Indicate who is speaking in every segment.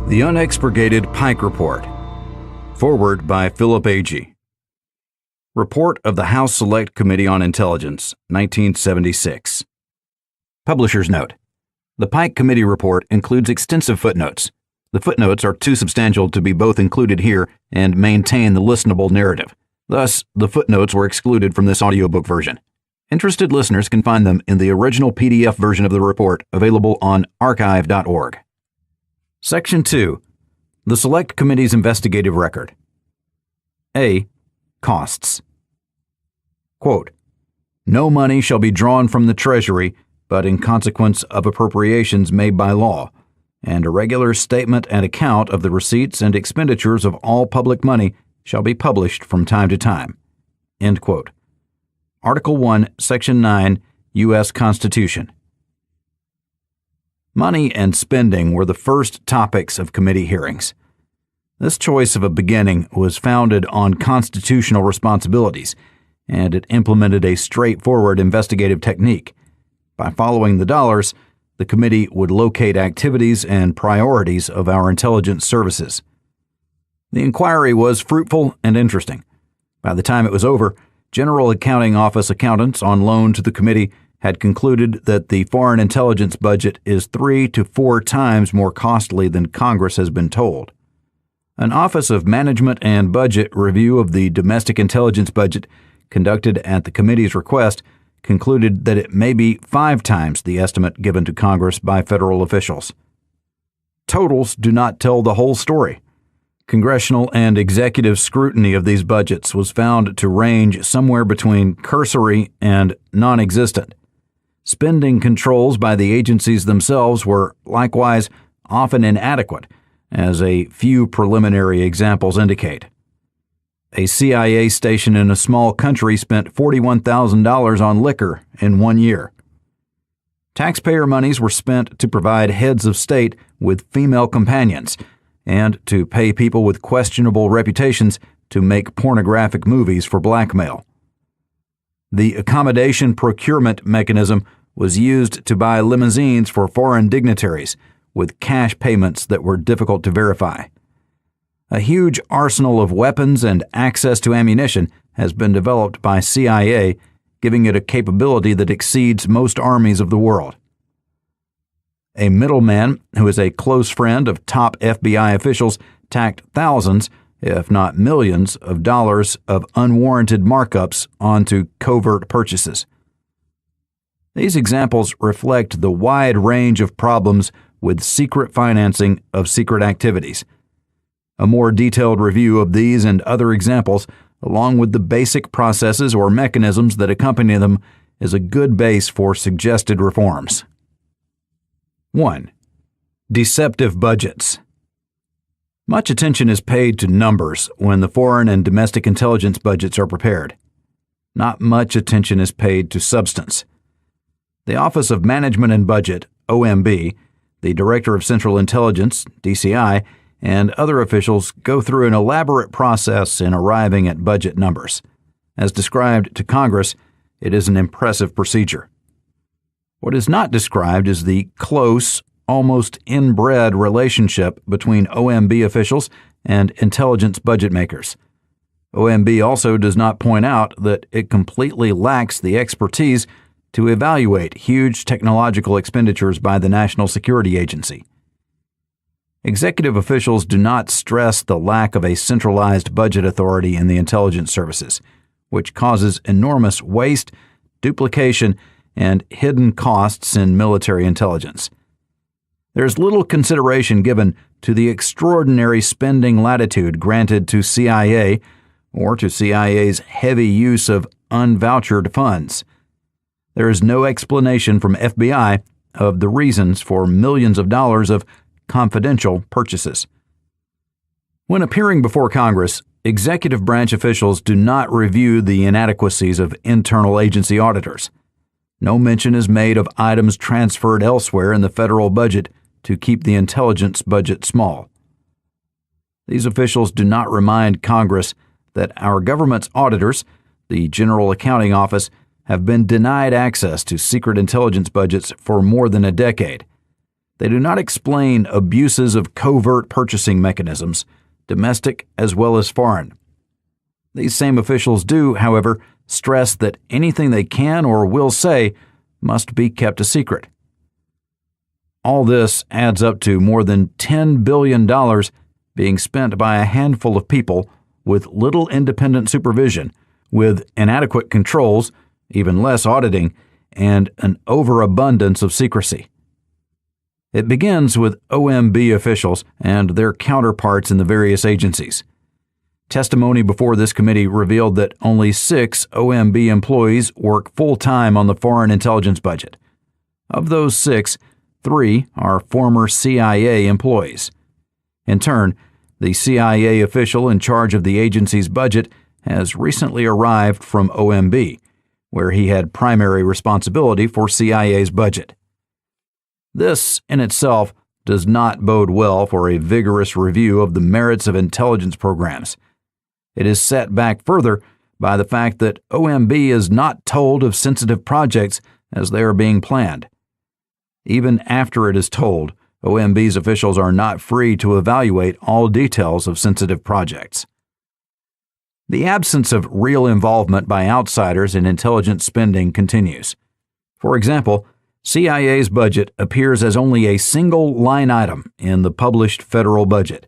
Speaker 1: The Unexpurgated Pike Report. Forward by Philip Agee. Report of the House Select Committee on Intelligence, 1976. Publisher's note. The Pike Committee report includes extensive footnotes. The footnotes are too substantial to be both included here and maintain the listenable narrative. Thus, the footnotes were excluded from this audiobook version. Interested listeners can find them in the original PDF version of the report available on archive.org. Section 2. The Select Committee's Investigative Record. A. Costs. Quote, no money shall be drawn from the Treasury, but in consequence of appropriations made by law, and a regular statement and account of the receipts and expenditures of all public money shall be published from time to time. End quote. Article 1, Section 9, U.S. Constitution. Money and spending were the first topics of committee hearings. This choice of a beginning was founded on constitutional responsibilities, and it implemented a straightforward investigative technique. By following the dollars, the committee would locate activities and priorities of our intelligence services. The inquiry was fruitful and interesting. By the time it was over, General Accounting Office accountants on loan to the committee had concluded that the foreign intelligence budget is 3 to 4 times more costly than Congress has been told. An Office of Management and Budget review of the domestic intelligence budget conducted at the committee's request concluded that it may be 5 times the estimate given to Congress by federal officials. Totals do not tell the whole story. Congressional and executive scrutiny of these budgets was found to range somewhere between cursory and non-existent. Spending controls by the agencies themselves were likewise often inadequate, as a few preliminary examples indicate. A CIA station in a small country spent $41,000 on liquor in 1 year. Taxpayer monies were spent to provide heads of state with female companions and to pay people with questionable reputations to make pornographic movies for blackmail. The accommodation procurement mechanism was used to buy limousines for foreign dignitaries with cash payments that were difficult to verify. A huge arsenal of weapons and access to ammunition has been developed by CIA, giving it a capability that exceeds most armies of the world. A middleman who is a close friend of top FBI officials tacked thousands, if not millions, of dollars of unwarranted markups onto covert purchases. These examples reflect the wide range of problems with secret financing of secret activities. A more detailed review of these and other examples, along with the basic processes or mechanisms that accompany them, is a good base for suggested reforms. 1. Deceptive budgets. Much attention is paid to numbers when the foreign and domestic intelligence budgets are prepared. Not much attention is paid to substance. The Office of Management and Budget, OMB, the Director of Central Intelligence, DCI, and other officials go through an elaborate process in arriving at budget numbers. As described to Congress, it is an impressive procedure. What is not described is the close, almost inbred relationship between OMB officials and intelligence budget makers. OMB also does not point out that it completely lacks the expertise to evaluate huge technological expenditures by the National Security Agency. Executive officials do not stress the lack of a centralized budget authority in the intelligence services, which causes enormous waste, duplication, and hidden costs in military intelligence. There is little consideration given to the extraordinary spending latitude granted to CIA or to CIA's heavy use of unvouchered funds. There is no explanation from FBI of the reasons for millions of dollars of confidential purchases. When appearing before Congress, executive branch officials do not review the inadequacies of internal agency auditors. No mention is made of items transferred elsewhere in the federal budget to keep the intelligence budget small. These officials do not remind Congress that our government's auditors, the General Accounting Office, have been denied access to secret intelligence budgets for more than a decade. They do not explain abuses of covert purchasing mechanisms, domestic as well as foreign. These same officials do, however, stress that anything they can or will say must be kept a secret. All this adds up to more than $10 billion being spent by a handful of people with little independent supervision, with inadequate controls, even less auditing, and an overabundance of secrecy. It begins with OMB officials and their counterparts in the various agencies. Testimony before this committee revealed that only 6 OMB employees work full-time on the foreign intelligence budget. Of those 6, 3 are former CIA employees. In turn, the CIA official in charge of the agency's budget has recently arrived from OMB, where he had primary responsibility for CIA's budget. This, in itself, does not bode well for a vigorous review of the merits of intelligence programs. It is set back further by the fact that OMB is not told of sensitive projects as they are being planned. Even after it is told, OMB's officials are not free to evaluate all details of sensitive projects. The absence of real involvement by outsiders in intelligence spending continues. For example, CIA's budget appears as only a single line item in the published federal budget.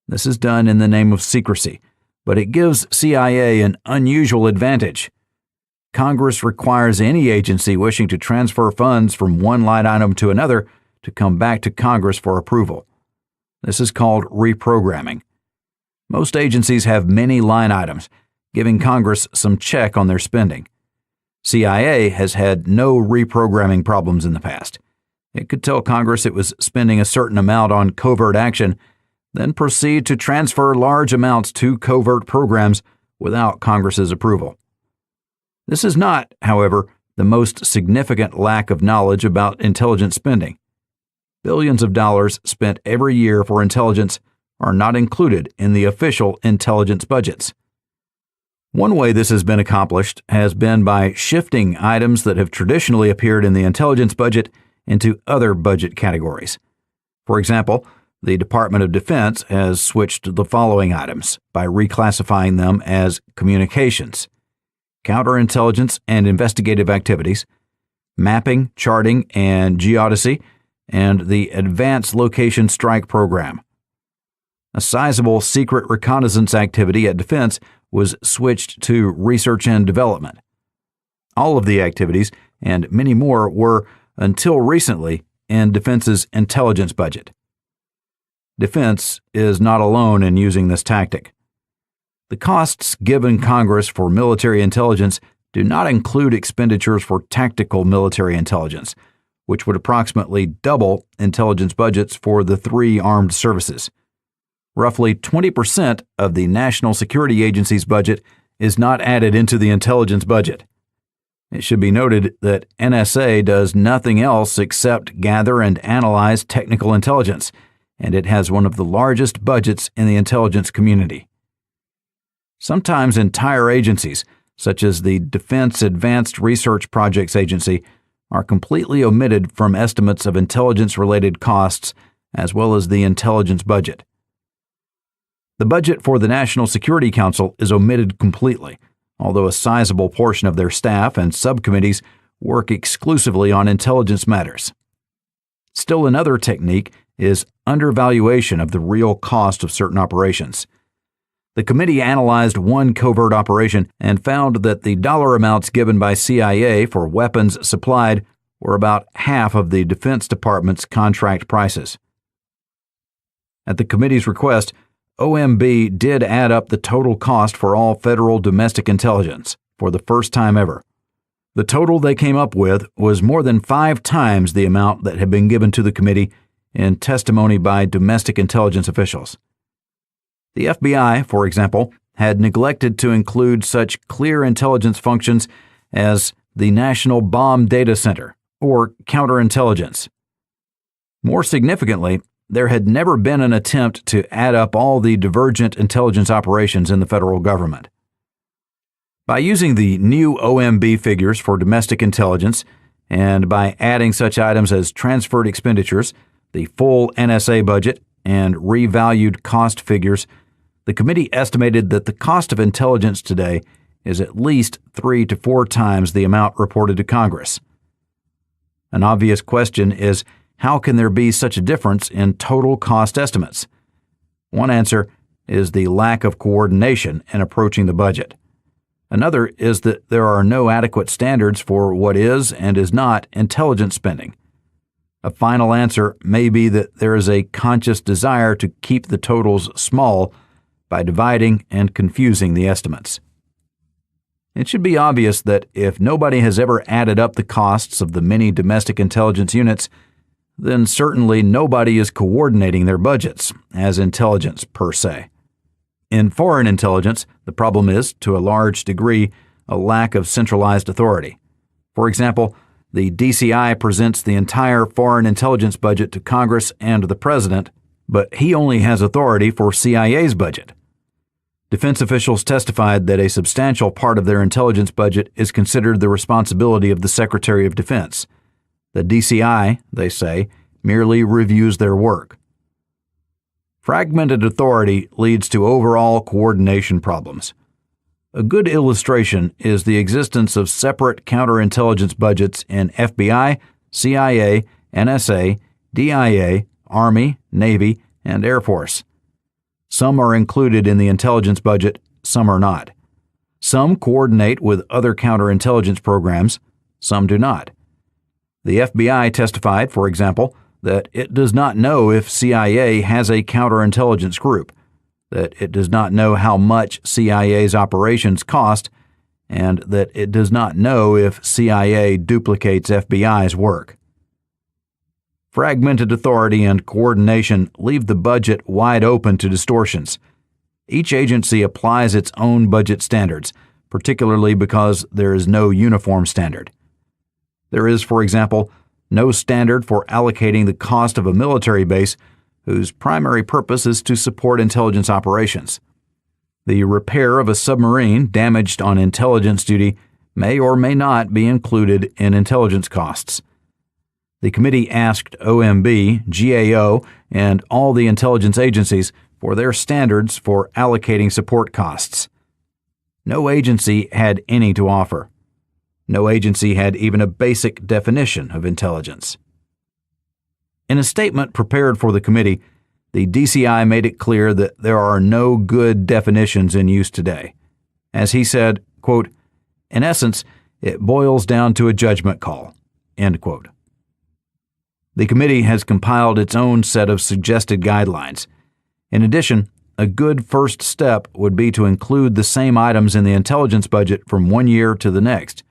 Speaker 1: This is done in the name of secrecy, but it gives CIA an unusual advantage. Congress requires any agency wishing to transfer funds from one line item to another to come back to Congress for approval. This is called reprogramming. Most agencies have many line items, giving Congress some check on their spending. CIA has had no reprogramming problems in the past. It could tell Congress it was spending a certain amount on covert action, then proceed to transfer large amounts to covert programs without Congress's approval. This is not, however, the most significant lack of knowledge about intelligence spending. Billions of dollars spent every year for intelligence are not included in the official intelligence budgets. One way this has been accomplished has been by shifting items that have traditionally appeared in the intelligence budget into other budget categories. For example, the Department of Defense has switched the following items by reclassifying them as communications, counterintelligence and investigative activities, mapping, charting, and geodesy, and the Advanced Location Strike Program. A sizable secret reconnaissance activity at Defense was switched to research and development. All of the activities, and many more, were, until recently, in Defense's intelligence budget. Defense is not alone in using this tactic. The costs given Congress for military intelligence do not include expenditures for tactical military intelligence, which would approximately double intelligence budgets for the 3 armed services. Roughly 20% of the National Security Agency's budget is not added into the intelligence budget. It should be noted that NSA does nothing else except gather and analyze technical intelligence, and it has one of the largest budgets in the intelligence community. Sometimes entire agencies, such as the Defense Advanced Research Projects Agency, are completely omitted from estimates of intelligence-related costs as well as the intelligence budget. The budget for the National Security Council is omitted completely, although a sizable portion of their staff and subcommittees work exclusively on intelligence matters. Still another technique is undervaluation of the real cost of certain operations. The committee analyzed one covert operation and found that the dollar amounts given by CIA for weapons supplied were about half of the Defense Department's contract prices. At the committee's request, OMB did add up the total cost for all federal domestic intelligence for the first time ever. The total they came up with was more than 5 times the amount that had been given to the committee in testimony by domestic intelligence officials. The FBI, for example, had neglected to include such clear intelligence functions as the National Bomb Data Center, or counterintelligence. More significantly, there had never been an attempt to add up all the divergent intelligence operations in the federal government. By using the new OMB figures for domestic intelligence, and by adding such items as transferred expenditures, the full NSA budget, and revalued cost figures, the committee estimated that the cost of intelligence today is at least 3 to 4 times the amount reported to Congress. An obvious question is, how can there be such a difference in total cost estimates? One answer is the lack of coordination in approaching the budget. Another is that there are no adequate standards for what is and is not intelligence spending. A final answer may be that there is a conscious desire to keep the totals small by dividing and confusing the estimates. It should be obvious that if nobody has ever added up the costs of the many domestic intelligence units, then certainly nobody is coordinating their budgets as intelligence per se. In foreign intelligence, the problem is, to a large degree, a lack of centralized authority. For example, the DCI presents the entire foreign intelligence budget to Congress and the President, but he only has authority for CIA's budget. Defense officials testified that a substantial part of their intelligence budget is considered the responsibility of the Secretary of Defense. The DCI, they say, merely reviews their work. Fragmented authority leads to overall coordination problems. A good illustration is the existence of separate counterintelligence budgets in FBI, CIA, NSA, DIA, Army, Navy, and Air Force. Some are included in the intelligence budget, some are not. Some coordinate with other counterintelligence programs, some do not. The FBI testified, for example, that it does not know if CIA has a counterintelligence group, that it does not know how much CIA's operations cost, and that it does not know if CIA duplicates FBI's work. Fragmented authority and coordination leave the budget wide open to distortions. Each agency applies its own budget standards, particularly because there is no uniform standard. There is, for example, no standard for allocating the cost of a military base whose primary purpose is to support intelligence operations. The repair of a submarine damaged on intelligence duty may or may not be included in intelligence costs. The committee asked OMB, GAO, and all the intelligence agencies for their standards for allocating support costs. No agency had any to offer. No agency had even a basic definition of intelligence. In a statement prepared for the committee, the DCI made it clear that there are no good definitions in use today. As he said, quote, "In essence, it boils down to a judgment call," end quote. The committee has compiled its own set of suggested guidelines. In addition, a good first step would be to include the same items in the intelligence budget from one year to the next.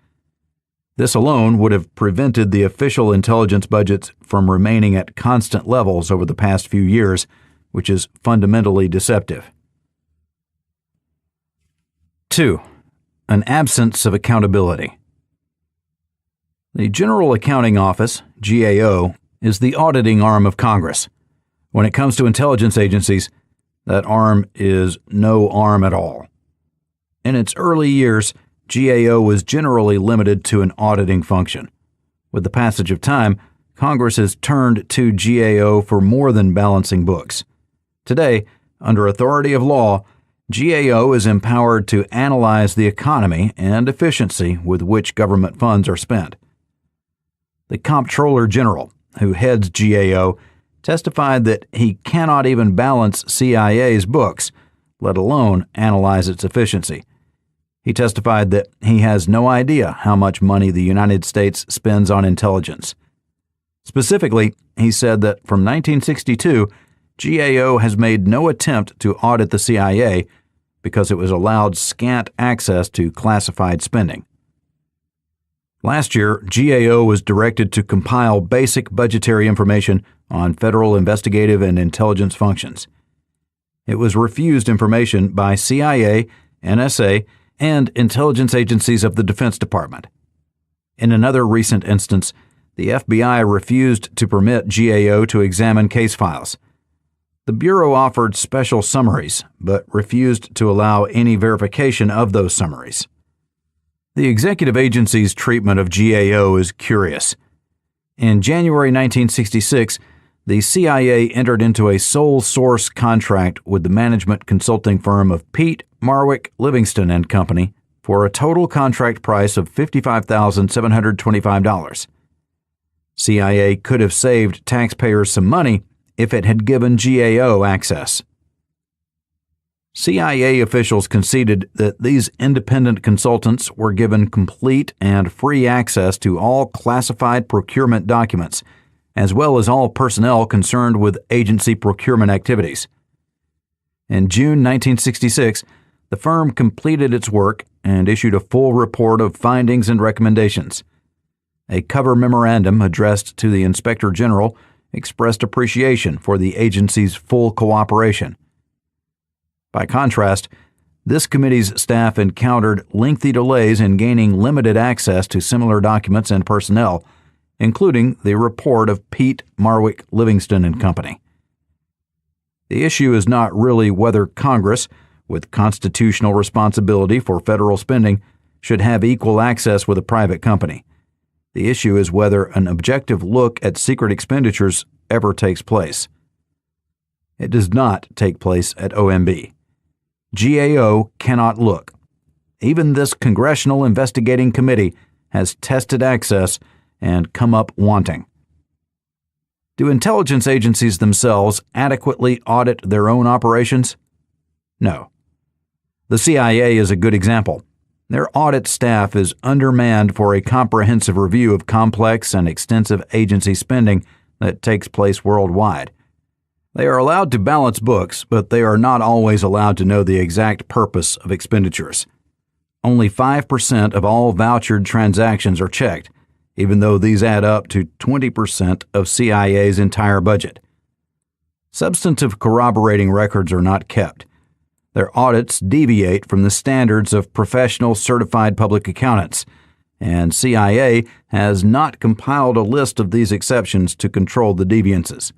Speaker 1: This alone would have prevented the official intelligence budgets from remaining at constant levels over the past few years, which is fundamentally deceptive. 2. An absence of accountability. The General Accounting Office, GAO, is the auditing arm of Congress. When it comes to intelligence agencies, that arm is no arm at all. In its early years, GAO was generally limited to an auditing function. With the passage of time, Congress has turned to GAO for more than balancing books. Today, under authority of law, GAO is empowered to analyze the economy and efficiency with which government funds are spent. The Comptroller General, who heads GAO, testified that he cannot even balance CIA's books, let alone analyze its efficiency. He testified that he has no idea how much money the United States spends on intelligence. Specifically, he said that from 1962, GAO has made no attempt to audit the CIA because it was allowed scant access to classified spending. Last year, GAO was directed to compile basic budgetary information on federal investigative and intelligence functions. It was refused information by CIA, NSA, and intelligence agencies of the Defense Department. In another recent instance, the FBI refused to permit GAO to examine case files. The Bureau offered special summaries, but refused to allow any verification of those summaries. The executive agency's treatment of GAO is curious. In January 1966, the CIA entered into a sole source contract with the management consulting firm of Peat, Marwick, Livingston and Company for a total contract price of $55,725. CIA could have saved taxpayers some money if it had given GAO access. CIA officials conceded that these independent consultants were given complete and free access to all classified procurement documents, as well as all personnel concerned with agency procurement activities. In June 1966, the firm completed its work and issued a full report of findings and recommendations. A cover memorandum addressed to the Inspector General expressed appreciation for the agency's full cooperation. By contrast, this committee's staff encountered lengthy delays in gaining limited access to similar documents and personnel, including the report of Peat, Marwick, Livingston and Company. The issue is not really whether Congress, with constitutional responsibility for federal spending, should have equal access with a private company. The issue is whether an objective look at secret expenditures ever takes place. It does not take place at OMB. GAO cannot look. Even this Congressional Investigating Committee has tested access and come up wanting. Do intelligence agencies themselves adequately audit their own operations? No. The CIA is a good example. Their audit staff is undermanned for a comprehensive review of complex and extensive agency spending that takes place worldwide. They are allowed to balance books, but they are not always allowed to know the exact purpose of expenditures. Only 5% of all vouchered transactions are checked, even though these add up to 20% of CIA's entire budget. Substantive corroborating records are not kept. Their audits deviate from the standards of professional certified public accountants, and CIA has not compiled a list of these exceptions to control the deviances.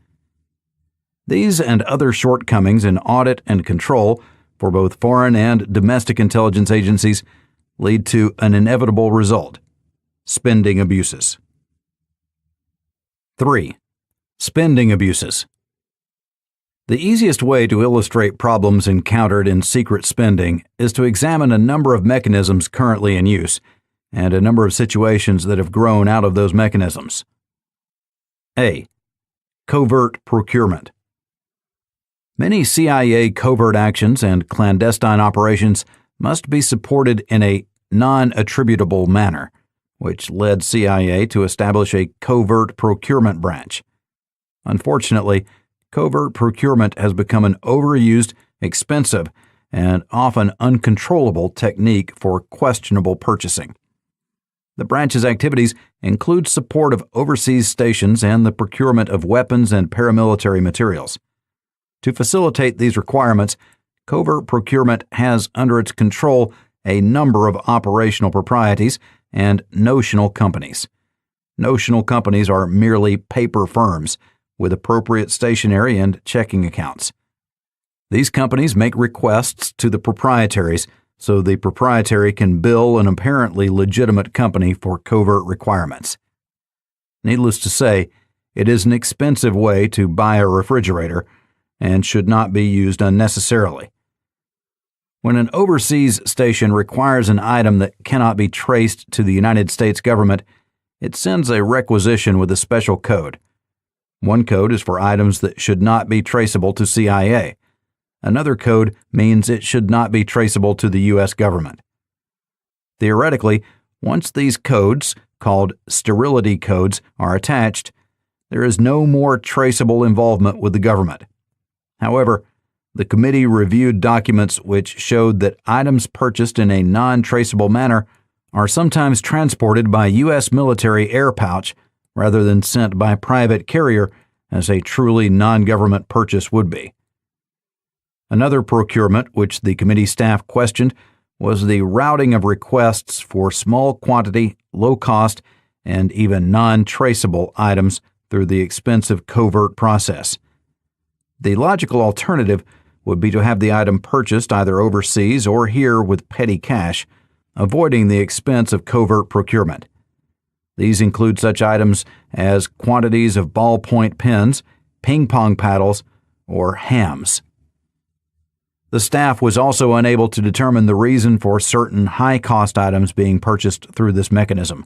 Speaker 1: These and other shortcomings in audit and control for both foreign and domestic intelligence agencies lead to an inevitable result: spending abuses. 3. Spending abuses. The easiest way to illustrate problems encountered in secret spending is to examine a number of mechanisms currently in use and a number of situations that have grown out of those mechanisms. A. Covert procurement. Many CIA covert actions and clandestine operations must be supported in a non-attributable manner, which led CIA to establish a covert procurement branch. Unfortunately, covert procurement has become an overused, expensive, and often uncontrollable technique for questionable purchasing. The branch's activities include support of overseas stations and the procurement of weapons and paramilitary materials. To facilitate these requirements, covert procurement has under its control a number of operational proprieties and notional companies. Notional companies are merely paper firms with appropriate stationery and checking accounts. These companies make requests to the proprietaries so the proprietary can bill an apparently legitimate company for covert requirements. Needless to say, it is an expensive way to buy a refrigerator and should not be used unnecessarily. When an overseas station requires an item that cannot be traced to the United States government, it sends a requisition with a special code. One code is for items that should not be traceable to CIA. Another code means it should not be traceable to the U.S. government. Theoretically, once these codes, called sterility codes, are attached, there is no more traceable involvement with the government. However, the committee reviewed documents which showed that items purchased in a non-traceable manner are sometimes transported by U.S. military air pouch rather than sent by private carrier as a truly non-government purchase would be. Another procurement which the committee staff questioned was the routing of requests for small quantity, low-cost, and even non-traceable items through the expensive covert process. The logical alternative would be to have the item purchased either overseas or here with petty cash, avoiding the expense of covert procurement. These include such items as quantities of ballpoint pens, ping pong paddles, or hams. The staff was also unable to determine the reason for certain high-cost items being purchased through this mechanism.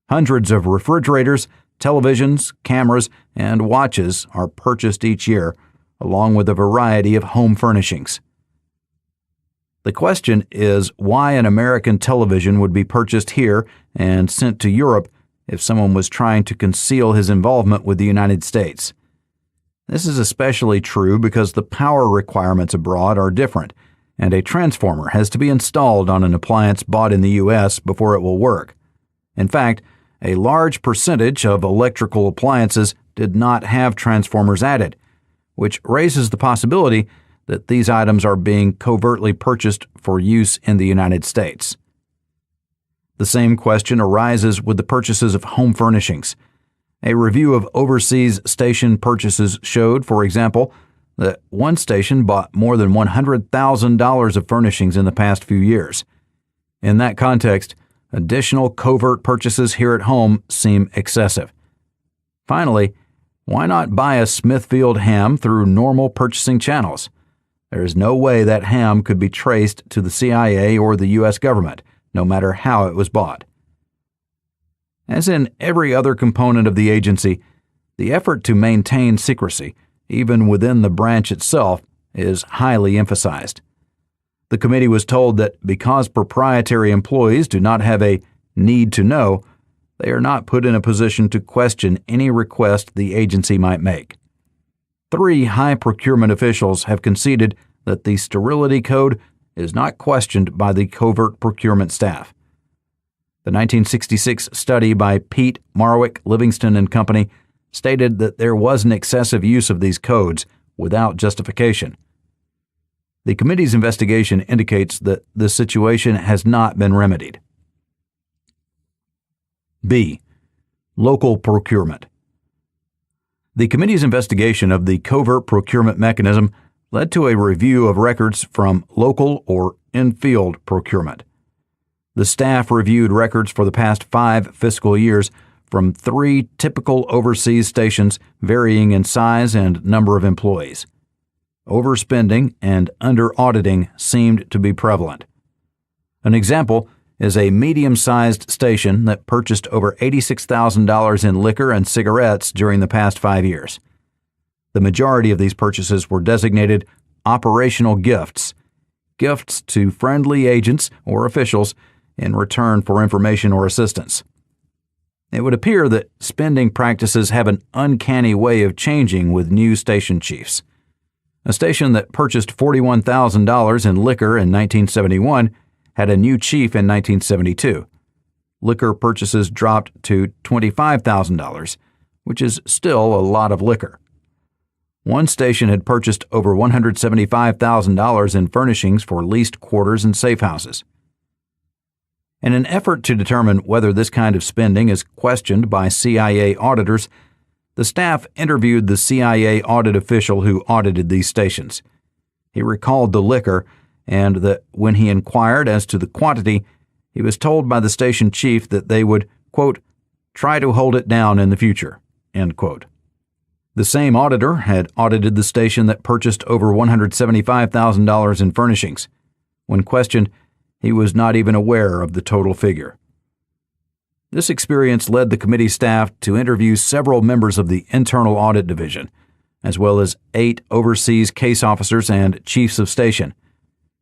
Speaker 1: Hundreds of refrigerators, televisions, cameras, and watches are purchased each year, along with a variety of home furnishings. The question is why an American television would be purchased here and sent to Europe if someone was trying to conceal his involvement with the United States. This is especially true because the power requirements abroad are different, and a transformer has to be installed on an appliance bought in the U.S. before it will work. In fact, a large percentage of electrical appliances did not have transformers added, which raises the possibility that these items are being covertly purchased for use in the United States. The same question arises with the purchases of home furnishings. A review of overseas station purchases showed, for example, that one station bought more than $100,000 of furnishings in the past few years. In that context, additional covert purchases here at home seem excessive. Finally, why not buy a Smithfield ham through normal purchasing channels? There is no way that ham could be traced to the CIA or the U.S. government, no matter how it was bought. As in every other component of the agency, the effort to maintain secrecy, even within the branch itself, is highly emphasized. The committee was told that because proprietary employees do not have a need to know, they are not put in a position to question any request the agency might make. 3 high procurement officials have conceded that the sterility code is not questioned by the covert procurement staff. The 1966 study by Pete, Marwick, Livingston and Company stated that there was an excessive use of these codes without justification. The committee's investigation indicates that the situation has not been remedied. B. Local procurement. The committee's investigation of the covert procurement mechanism led to a review of records from local or in-field procurement. The staff reviewed records for the past 5 fiscal years from 3 typical overseas stations varying in size and number of employees. Overspending and under-auditing seemed to be prevalent. An example is a medium-sized station that purchased over $86,000 in liquor and cigarettes during the past 5 years. The majority of these purchases were designated operational gifts to friendly agents or officials in return for information or assistance. It would appear that spending practices have an uncanny way of changing with new station chiefs. A station that purchased $41,000 in liquor in 1971 had a new chief in 1972. Liquor purchases dropped to $25,000, which is still a lot of liquor. One station had purchased over $175,000 in furnishings for leased quarters and safe houses. In an effort to determine whether this kind of spending is questioned by CIA auditors, the staff interviewed the CIA audit official who audited these stations. He recalled the liquor and that when he inquired as to the quantity, he was told by the station chief that they would, quote, try to hold it down in the future, end quote. The same auditor had audited the station that purchased over $175,000 in furnishings. When questioned, he was not even aware of the total figure. This experience led the committee staff to interview several members of the Internal Audit Division, as well as 8 overseas case officers and chiefs of station.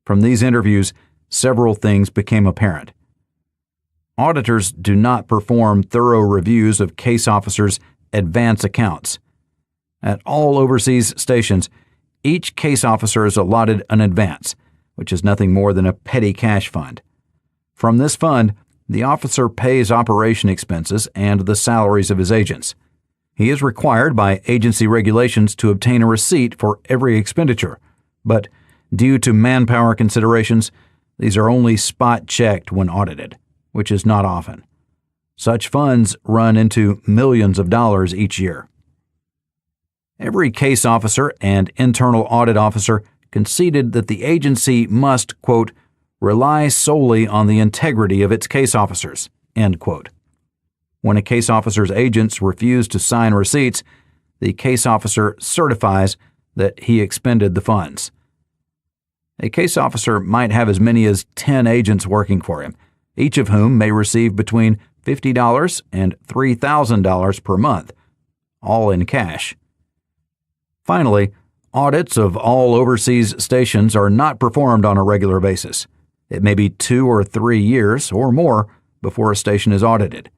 Speaker 1: From these interviews, several things became apparent. Auditors do not perform thorough reviews of case officers' advance accounts. At all overseas stations, each case officer is allotted an advance, which is nothing more than a petty cash fund. From this fund, the officer pays operation expenses and the salaries of his agents. He is required by agency regulations to obtain a receipt for every expenditure, but due to manpower considerations, these are only spot-checked when audited, which is not often. Such funds run into millions of dollars each year. Every case officer and internal audit officer conceded that the agency must, quote, rely solely on the integrity of its case officers, end quote. When a case officer's agents refuse to sign receipts, the case officer certifies that he expended the funds. A case officer might have as many as 10 agents working for him, each of whom may receive between $50 and $3,000 per month, all in cash. Finally, audits of all overseas stations are not performed on a regular basis. It may be 2 or 3 years or more before a station is audited.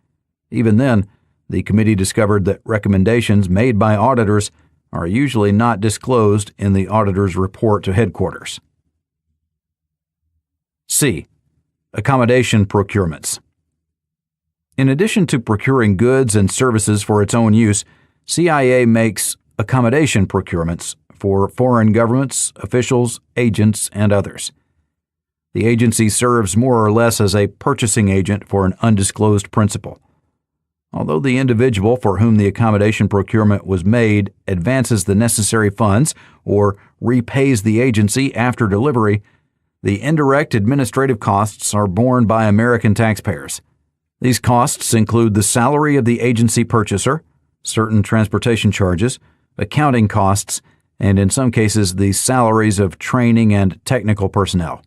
Speaker 1: Even then, the committee discovered that recommendations made by auditors are usually not disclosed in the auditor's report to headquarters. C. Accommodation procurements. In addition to procuring goods and services for its own use, CIA makes accommodation procurements for foreign governments, officials, agents, and others. The agency serves more or less as a purchasing agent for an undisclosed principal. Although the individual for whom the accommodation procurement was made advances the necessary funds or repays the agency after delivery, the indirect administrative costs are borne by American taxpayers. These costs include the salary of the agency purchaser, certain transportation charges, accounting costs, and in some cases the salaries of training and technical personnel.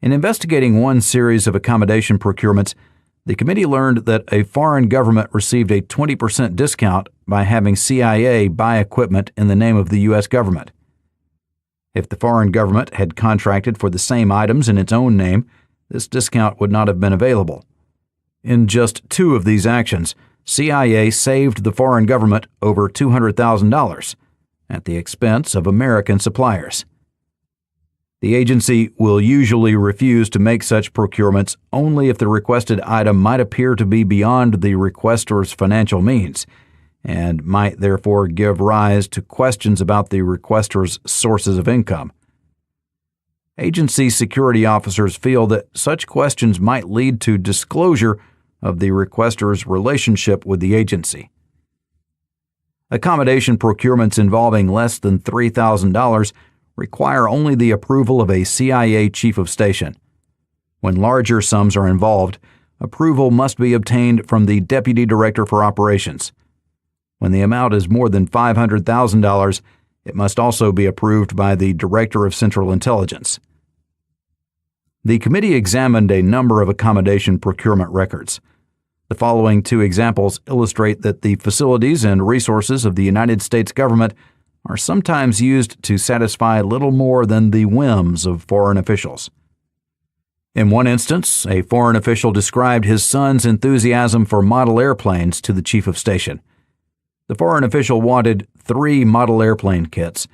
Speaker 1: In investigating one series of accommodation procurements, the committee learned that a foreign government received a 20% discount by having CIA buy equipment in the name of the U.S. government. If the foreign government had contracted for the same items in its own name, this discount would not have been available. In just 2 of these actions, CIA saved the foreign government over $200,000 at the expense of American suppliers. The agency will usually refuse to make such procurements only if the requested item might appear to be beyond the requester's financial means and might therefore give rise to questions about the requester's sources of income. Agency security officers feel that such questions might lead to disclosure of the requester's relationship with the agency. Accommodation procurements involving less than $3,000 require only the approval of a CIA chief of station. When larger sums are involved, approval must be obtained from the Deputy Director for Operations. When the amount is more than $500,000, it must also be approved by the Director of Central Intelligence. The committee examined a number of accommodation procurement records. The following 2 examples illustrate that the facilities and resources of the United States government are sometimes used to satisfy little more than the whims of foreign officials. In one instance, a foreign official described his son's enthusiasm for model airplanes to the chief of station. The foreign official wanted 3 model airplane kits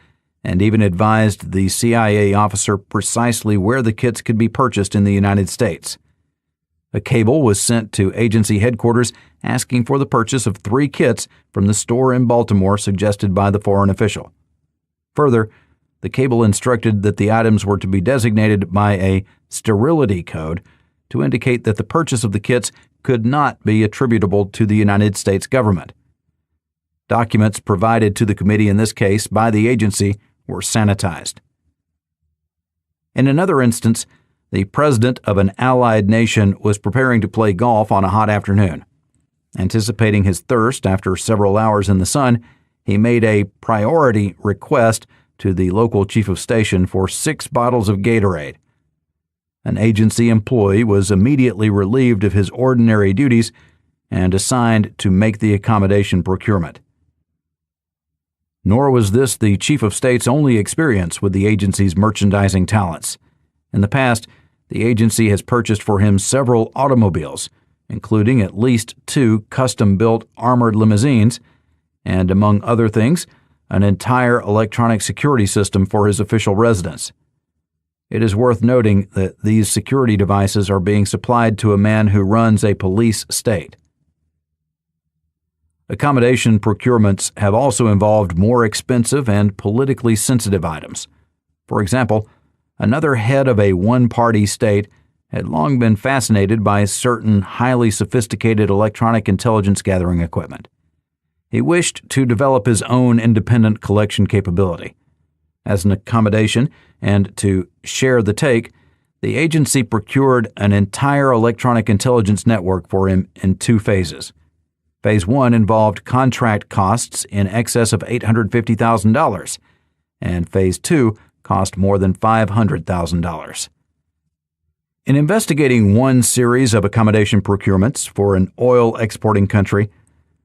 Speaker 1: and even advised the CIA officer precisely where the kits could be purchased in the United States. A cable was sent to agency headquarters asking for the purchase of 3 kits from the store in Baltimore suggested by the foreign official. Further, the cable instructed that the items were to be designated by a sterility code to indicate that the purchase of the kits could not be attributable to the United States government. Documents provided to the committee in this case by the agency were sanitized. In another instance, the president of an allied nation was preparing to play golf on a hot afternoon. Anticipating his thirst after several hours in the sun, he made a priority request to the local chief of station for 6 bottles of Gatorade. An agency employee was immediately relieved of his ordinary duties and assigned to make the accommodation procurement. Nor was this the chief of state's only experience with the agency's merchandising talents. In the past, the agency has purchased for him several automobiles, including at least 2 custom-built armored limousines, and among other things, an entire electronic security system for his official residence. It is worth noting that these security devices are being supplied to a man who runs a police state. Accommodation procurements have also involved more expensive and politically sensitive items. For example, another head of a one-party state had long been fascinated by certain highly sophisticated electronic intelligence gathering equipment. He wished to develop his own independent collection capability. As an accommodation and to share the take, the agency procured an entire electronic intelligence network for him in 2 phases. Phase 1 involved contract costs in excess of $850,000, and Phase 2 cost more than $500,000. In investigating one series of accommodation procurements for an oil exporting country,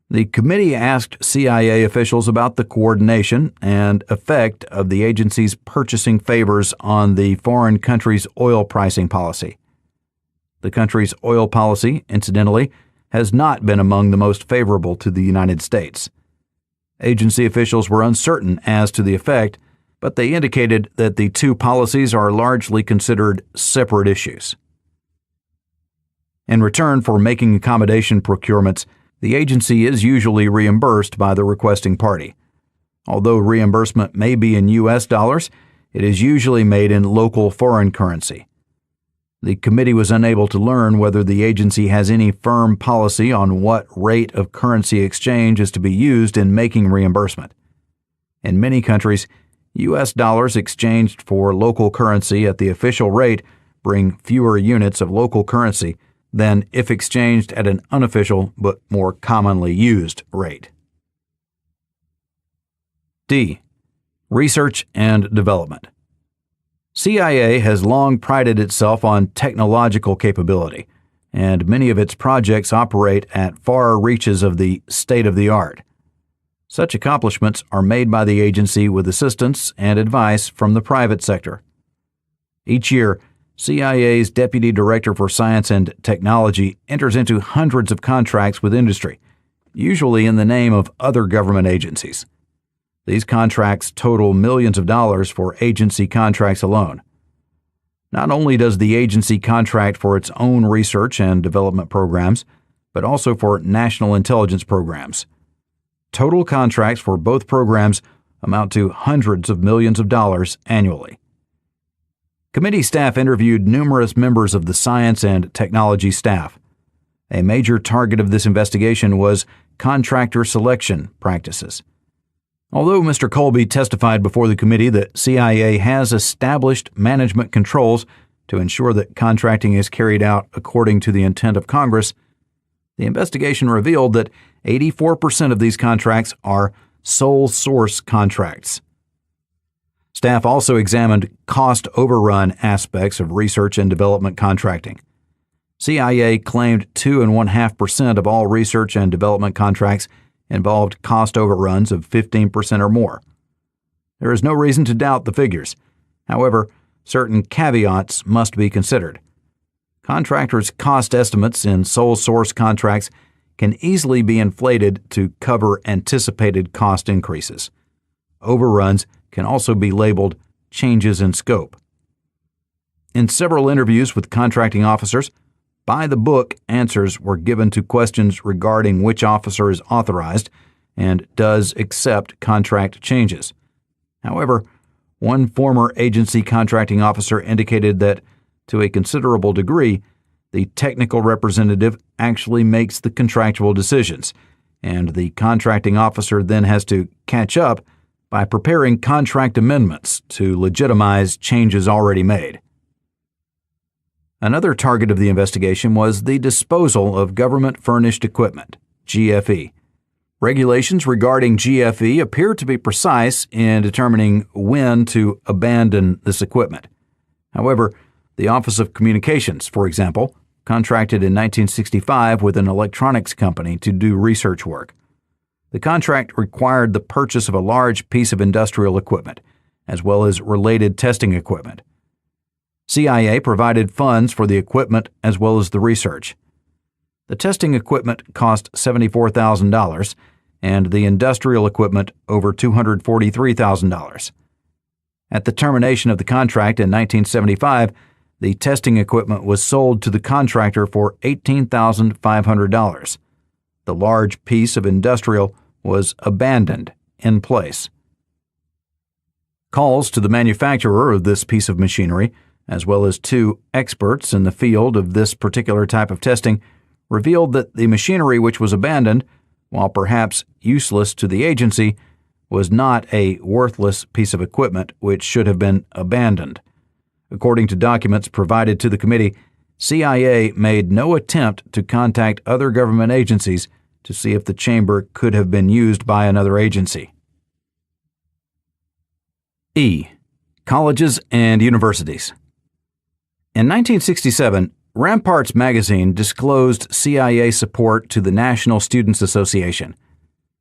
Speaker 1: the committee asked CIA officials about the coordination and effect of the agency's purchasing favors on the foreign country's oil pricing policy. The country's oil policy, incidentally, has not been among the most favorable to the United States. Agency officials were uncertain as to the effect, but they indicated that the two policies are largely considered separate issues. In return for making accommodation procurements, the agency is usually reimbursed by the requesting party. Although reimbursement may be in U.S. dollars, it is usually made in local foreign currency. The committee was unable to learn whether the agency has any firm policy on what rate of currency exchange is to be used in making reimbursement. In many countries, U.S. dollars exchanged for local currency at the official rate bring fewer units of local currency than if exchanged at an unofficial but more commonly used rate. D. Research and development. CIA has long prided itself on technological capability, and many of its projects operate at far reaches of the state-of-the-art. Such accomplishments are made by the agency with assistance and advice from the private sector. Each year, CIA's Deputy Director for Science and Technology enters into hundreds of contracts with industry, usually in the name of other government agencies. These contracts total millions of dollars for agency contracts alone. Not only does the agency contract for its own research and development programs, but also for national intelligence programs. Total contracts for both programs amount to hundreds of millions of dollars annually. Committee staff interviewed numerous members of the science and technology staff. A major target of this investigation was contractor selection practices. Although Mr. Colby testified before the committee that CIA has established management controls to ensure that contracting is carried out according to the intent of Congress, the investigation revealed that 84% of these contracts are sole source contracts. Staff also examined cost overrun aspects of research and development contracting. CIA claimed 2.5% of all research and development contracts involved cost overruns of 15% or more. There is no reason to doubt the figures. However, certain caveats must be considered. Contractors' cost estimates in sole source contracts can easily be inflated to cover anticipated cost increases. Overruns can also be labeled changes in scope. In several interviews with contracting officers, by-the-book answers were given to questions regarding which officer is authorized and does accept contract changes. However, one former agency contracting officer indicated that, to a considerable degree, the technical representative actually makes the contractual decisions, and the contracting officer then has to catch up by preparing contract amendments to legitimize changes already made. Another target of the investigation was the disposal of government-furnished equipment, GFE. Regulations regarding GFE appear to be precise in determining when to abandon this equipment. However, the Office of Communications, for example, contracted in 1965 with an electronics company to do research work. The contract required the purchase of a large piece of industrial equipment, as well as related testing equipment. CIA provided funds for the equipment as well as the research. The testing equipment cost $74,000 and the industrial equipment over $243,000. At the termination of the contract in 1975, the testing equipment was sold to the contractor for $18,500. The large piece of industrial was abandoned in place. Calls to the manufacturer of this piece of machinery, as well as two experts in the field of this particular type of testing, revealed that the machinery which was abandoned, while perhaps useless to the agency, was not a worthless piece of equipment which should have been abandoned. According to documents provided to the committee, CIA made no attempt to contact other government agencies to see if the chamber could have been used by another agency. E. Colleges and universities. In 1967, Ramparts magazine disclosed CIA support to the National Students Association.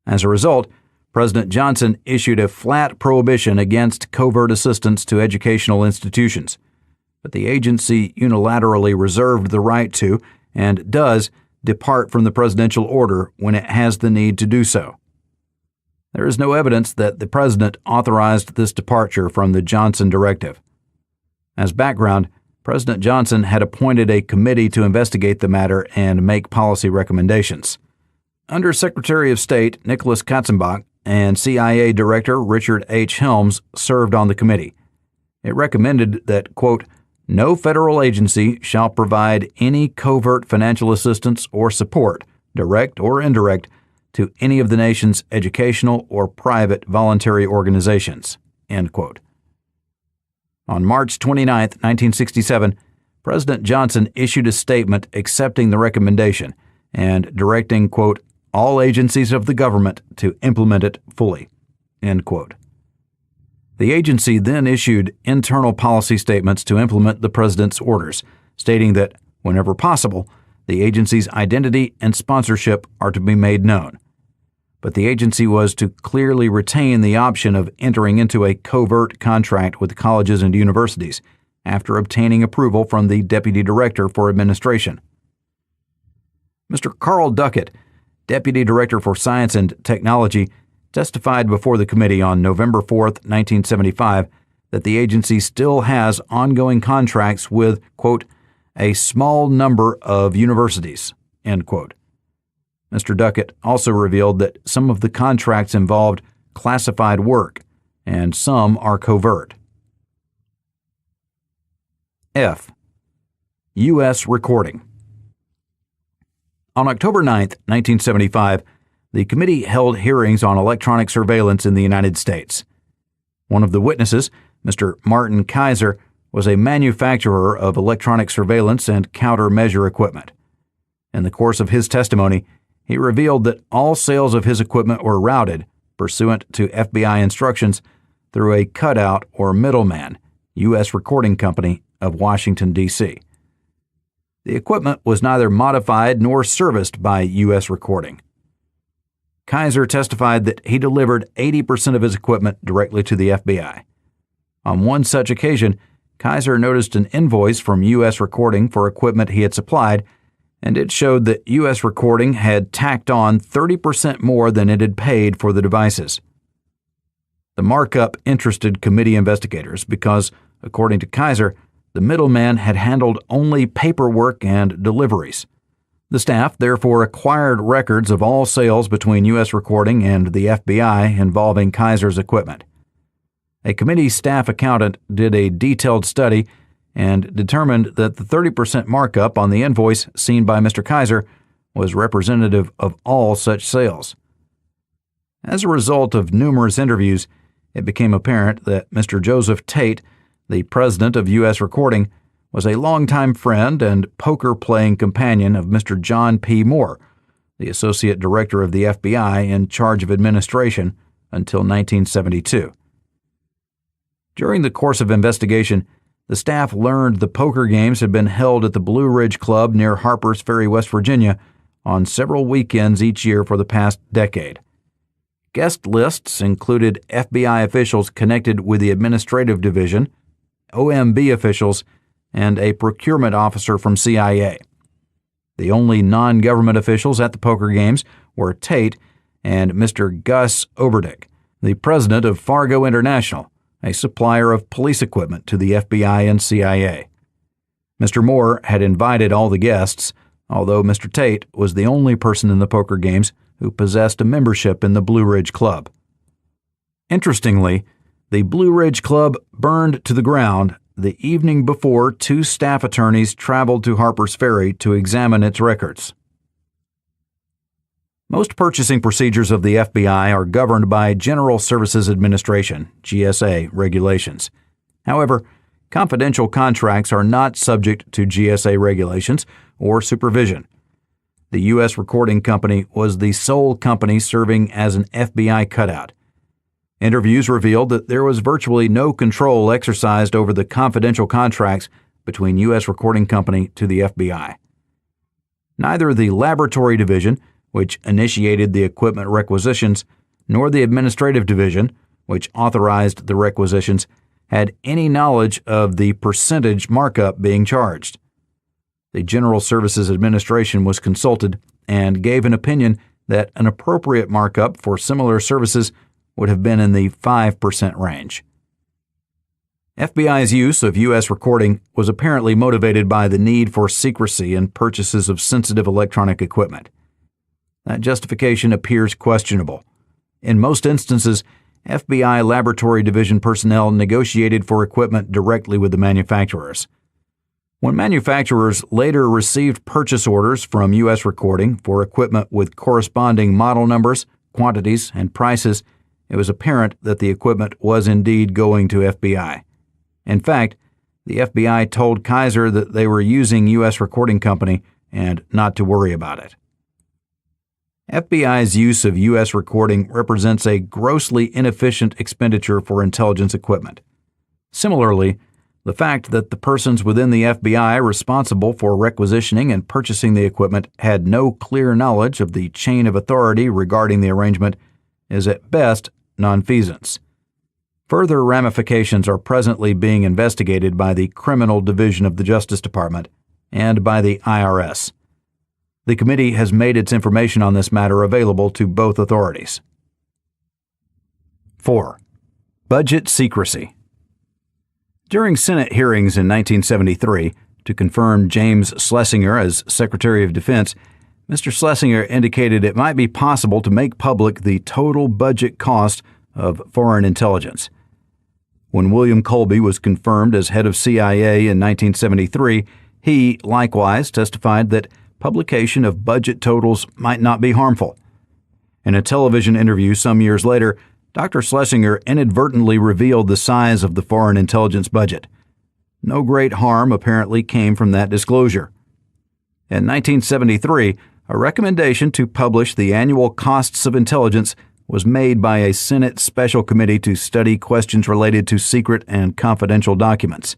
Speaker 1: As a result, President Johnson issued a flat prohibition against covert assistance to educational institutions, but the agency unilaterally reserved the right to, and does, depart from the presidential order when it has the need to do so. There is no evidence that the president authorized this departure from the Johnson directive. As background, President Johnson had appointed a committee to investigate the matter and make policy recommendations. Under Secretary of State Nicholas Katzenbach and CIA Director Richard H. Helms served on the committee. It recommended that, quote, no federal agency shall provide any covert financial assistance or support, direct or indirect, to any of the nation's educational or private voluntary organizations, end quote. On March 29, 1967, President Johnson issued a statement accepting the recommendation and directing, quote, all agencies of the government to implement it fully, end quote. The agency then issued internal policy statements to implement the president's orders, stating that, whenever possible, the agency's identity and sponsorship are to be made known. But the agency was to clearly retain the option of entering into a covert contract with colleges and universities after obtaining approval from the Deputy Director for Administration. Mr. Carl Duckett, Deputy Director for Science and Technology, testified before the committee on November 4, 1975, that the agency still has ongoing contracts with, quote, a small number of universities, end quote. Mr. Duckett also revealed that some of the contracts involved classified work, and some are covert. F. U.S. recording. On October 9, 1975, the committee held hearings on electronic surveillance in the United States. One of the witnesses, Mr. Martin Kaiser, was a manufacturer of electronic surveillance and countermeasure equipment. In the course of his testimony, he revealed that all sales of his equipment were routed, pursuant to FBI instructions, through a cutout or middleman, U.S. Recording Company of Washington, D.C. The equipment was neither modified nor serviced by U.S. Recording. Kaiser testified that he delivered 80% of his equipment directly to the FBI. On one such occasion, Kaiser noticed an invoice from U.S. Recording for equipment he had supplied, and it showed that U.S. Recording had tacked on 30% more than it had paid for the devices. The markup interested committee investigators because, according to Kaiser, the middleman had handled only paperwork and deliveries. The staff therefore acquired records of all sales between U.S. Recording and the FBI involving Kaiser's equipment. A committee staff accountant did a detailed study and determined that the 30% markup on the invoice seen by Mr. Kaiser was representative of all such sales. As a result of numerous interviews, it became apparent that Mr. Joseph Tate, the president of U.S. Recording, was a longtime friend and poker-playing companion of Mr. John P. Moore, the associate director of the FBI in charge of administration until 1972. During the course of investigation, the staff learned the poker games had been held at the Blue Ridge Club near Harpers Ferry, West Virginia, on several weekends each year for the past decade. Guest lists included FBI officials connected with the Administrative Division, OMB officials, and a procurement officer from CIA. The only non-government officials at the poker games were Tate and Mr. Gus Oberdick, the president of Fargo International, a supplier of police equipment to the FBI and CIA. Mr. Moore had invited all the guests, although Mr. Tate was the only person in the poker games who possessed a membership in the Blue Ridge Club. Interestingly, the Blue Ridge Club burned to the ground the evening before two staff attorneys traveled to Harpers Ferry to examine its records. Most purchasing procedures of the FBI are governed by General Services Administration, GSA, regulations. However, confidential contracts are not subject to GSA regulations or supervision. The U.S. Recording Company was the sole company serving as an FBI cutout. Interviews revealed that there was virtually no control exercised over the confidential contracts between U.S. Recording Company to the FBI. Neither the Laboratory Division, which initiated the equipment requisitions, nor the Administrative Division, which authorized the requisitions, had any knowledge of the percentage markup being charged. The General Services Administration was consulted and gave an opinion that an appropriate markup for similar services would have been in the 5% range. FBI's use of U.S. recording was apparently motivated by the need for secrecy in purchases of sensitive electronic equipment. That justification appears questionable. In most instances, FBI Laboratory Division personnel negotiated for equipment directly with the manufacturers. When manufacturers later received purchase orders from U.S. Recording for equipment with corresponding model numbers, quantities, and prices, it was apparent that the equipment was indeed going to FBI. In fact, the FBI told Kaiser that they were using U.S. Recording Company and not to worry about it. FBI's use of U.S. recording represents a grossly inefficient expenditure for intelligence equipment. Similarly, the fact that the persons within the FBI responsible for requisitioning and purchasing the equipment had no clear knowledge of the chain of authority regarding the arrangement is at best nonfeasance. Further ramifications are presently being investigated by the Criminal Division of the Justice Department and by the IRS. The committee has made its information on this matter available to both authorities. 4. Budget secrecy. During Senate hearings in 1973, to confirm James Schlesinger as Secretary of Defense, Mr. Schlesinger indicated it might be possible to make public the total budget cost of foreign intelligence. When William Colby was confirmed as head of CIA in 1973, he likewise testified that publication of budget totals might not be harmful. In a television interview some years later, Dr. Schlesinger inadvertently revealed the size of the foreign intelligence budget. No great harm apparently came from that disclosure. In 1973, a recommendation to publish the annual costs of intelligence was made by a Senate Special Committee to study questions related to secret and confidential documents.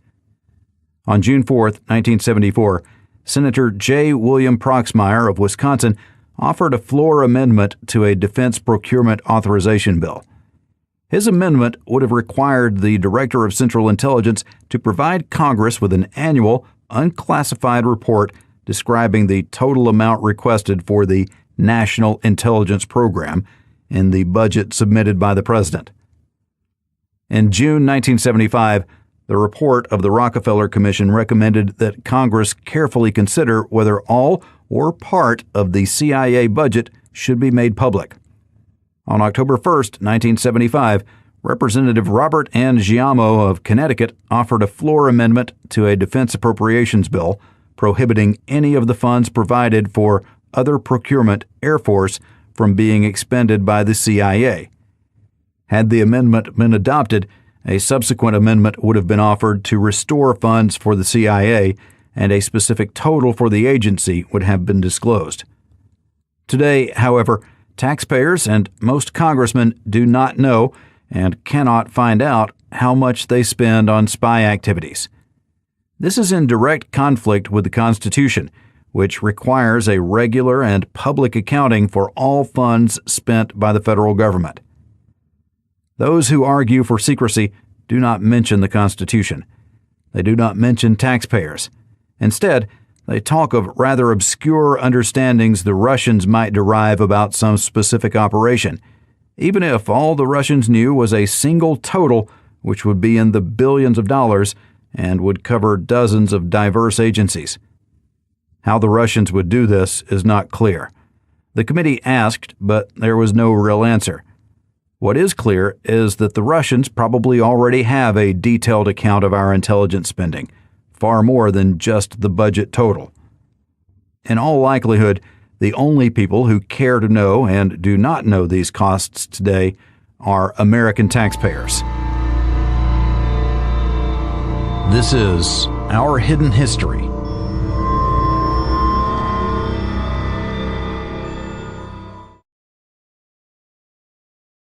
Speaker 1: On June 4, 1974, Senator J. William Proxmire of Wisconsin offered a floor amendment to a defense procurement authorization bill. His amendment would have required the Director of Central Intelligence to provide Congress with an annual, unclassified report describing the total amount requested for the National Intelligence Program in the budget submitted by the President. In June 1975, the report of the Rockefeller Commission recommended that Congress carefully consider whether all or part of the CIA budget should be made public. On October 1, 1975, Representative Robert N. Giamo of Connecticut offered a floor amendment to a defense appropriations bill prohibiting any of the funds provided for other procurement Air Force from being expended by the CIA. Had the amendment been adopted, a subsequent amendment would have been offered to restore funds for the CIA, and a specific total for the agency would have been disclosed. Today, however, taxpayers and most congressmen do not know and cannot find out how much they spend on spy activities. This is in direct conflict with the Constitution, which requires a regular and public accounting for all funds spent by the federal government. Those who argue for secrecy do not mention the Constitution. They do not mention taxpayers. Instead, they talk of rather obscure understandings the Russians might derive about some specific operation, even if all the Russians knew was a single total which would be in the billions of dollars and would cover dozens of diverse agencies. How the Russians would do this is not clear. The committee asked, but there was no real answer. What is clear is that the Russians probably already have a detailed account of our intelligence spending, far more than just the budget total. In all likelihood, the only people who care to know and do not know these costs today are American taxpayers. This is Our Hidden History.